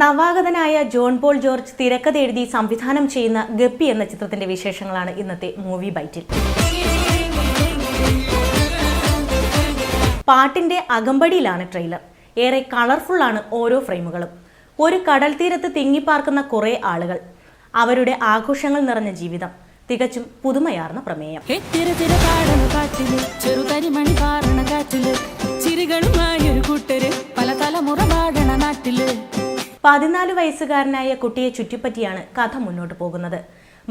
നവാഗതനായ John Paul George തിരക്കഥ എഴുതി സംവിധാനം ചെയ്യുന്ന ഗപ്പി എന്ന ചിത്രത്തിന്റെ വിശേഷങ്ങളാണ് ഇന്നത്തെ മൂവി ബൈറ്റിൽ. പാട്ടിന്റെ അകമ്പടിയിലാണ് ട്രെയിലർ. ഏറെ കളർഫുള്ളാണ് ഓരോ ഫ്രെയിമുകളും. ഒരു കടൽ തീരത്ത് തിങ്ങിപ്പാർക്കുന്ന കുറേ ആളുകൾ, അവരുടെ ആഘോഷങ്ങൾ നിറഞ്ഞ ജീവിതം, തികച്ചും പുതുമയാർന്ന പ്രമേയം. 14 വയസ്സുകാരനായ കുട്ടിയെ ചുറ്റിപ്പറ്റിയാണ് കഥ മുന്നോട്ട് പോകുന്നത്.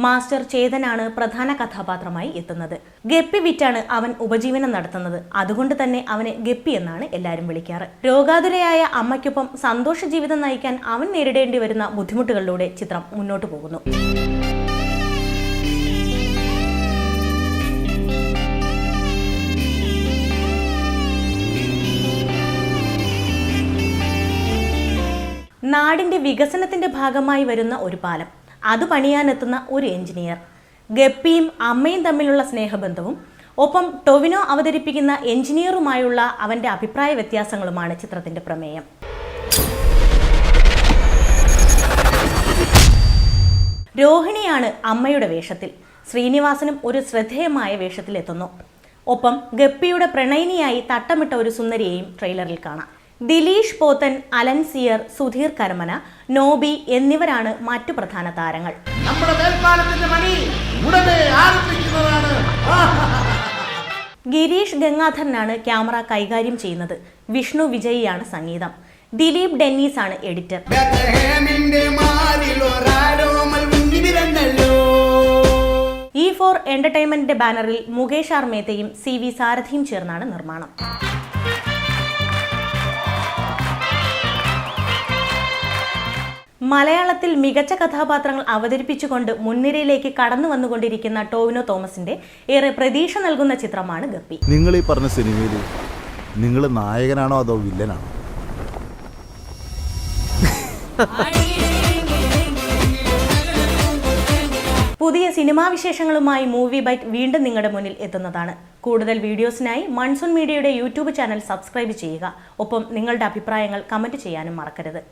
മാസ്റ്റർ ചേതനാണ് പ്രധാന കഥാപാത്രമായി എത്തുന്നത്. ഗപ്പി വിറ്റാണ് അവൻ ഉപജീവനം നടത്തുന്നത്. അതുകൊണ്ട് തന്നെ അവനെ ഗപ്പി എന്നാണ് എല്ലാവരും വിളിക്കാറ്. രോഗാതുരയായ അമ്മയ്ക്കൊപ്പം സന്തോഷ ജീവിതം നയിക്കാൻ അവൻ നേരിടേണ്ടി വരുന്ന ബുദ്ധിമുട്ടുകളിലൂടെ ചിത്രം മുന്നോട്ട് പോകുന്നു. നാടിന്റെ വികസനത്തിന്റെ ഭാഗമായി വരുന്ന ഒരു പാലം, അത് പണിയാനെത്തുന്ന ഒരു എഞ്ചിനീയർ, ഗപ്പിയും അമ്മയും തമ്മിലുള്ള സ്നേഹബന്ധവും, ഒപ്പം ടൊവിനോ അവതരിപ്പിക്കുന്ന എഞ്ചിനീയറുമായുള്ള അവന്റെ അഭിപ്രായ വ്യത്യാസങ്ങളുമാണ് ചിത്രത്തിന്റെ പ്രമേയം. രോഹിണിയാണ് അമ്മയുടെ വേഷത്തിൽ. ശ്രീനിവാസനും ഒരു ശ്രദ്ധേയമായ വേഷത്തിലെത്തുന്നു. ഒപ്പം ഗപ്പിയുടെ പ്രണയിനിയായി തട്ടമിട്ട ഒരു സുന്ദരിയെയും ട്രെയിലറിൽ കാണാം. ദിലീഷ് പോത്തൻ, അലൻ സിയർ, സുധീർ കരമന, നോബി എന്നിവരാണ് മറ്റു പ്രധാന താരങ്ങൾ. ഗിരീഷ് ഗംഗാധരനാണ് ക്യാമറ കൈകാര്യം ചെയ്യുന്നത്. വിഷ്ണു വിജയിയാണ് സംഗീതം. ദിലീപ് ഡെന്നീസ് ആണ് എഡിറ്റർ. E4 എന്റർടൈൻമെന്റിന്റെ ബാനറിൽ മുകേഷ് ആർ മേത്തയും CV സാരഥിയും ചേർന്നാണ് നിർമ്മാണം. മലയാളത്തിൽ മികച്ച കഥാപാത്രങ്ങൾ അവതരിപ്പിച്ചുകൊണ്ട് മുൻനിരയിലേക്ക് കടന്നു വന്നുകൊണ്ടിരിക്കുന്ന ടൊവിനോ തോമസിന്റെ ഏറെ പ്രതീക്ഷ നൽകുന്ന ചിത്രമാണ് ഗപ്പി. നിങ്ങൾ ഈ പറഞ്ഞ സിനിമയിൽ നിങ്ങൾ നായകനാണോ അതോ വില്ലനാണോ? പുതിയ സിനിമാ വിശേഷങ്ങളുമായി മൂവി ബൈറ്റ് വീണ്ടും നിങ്ങളുടെ മുന്നിൽ എത്തുന്നതാണ്. കൂടുതൽ വീഡിയോസിനായി മൺസൂൺ മീഡിയയുടെ YouTube ചാനൽ സബ്സ്ക്രൈബ് ചെയ്യുക. ഒപ്പം നിങ്ങളുടെ അഭിപ്രായങ്ങൾ കമന്റ് ചെയ്യാനും മറക്കരുത്.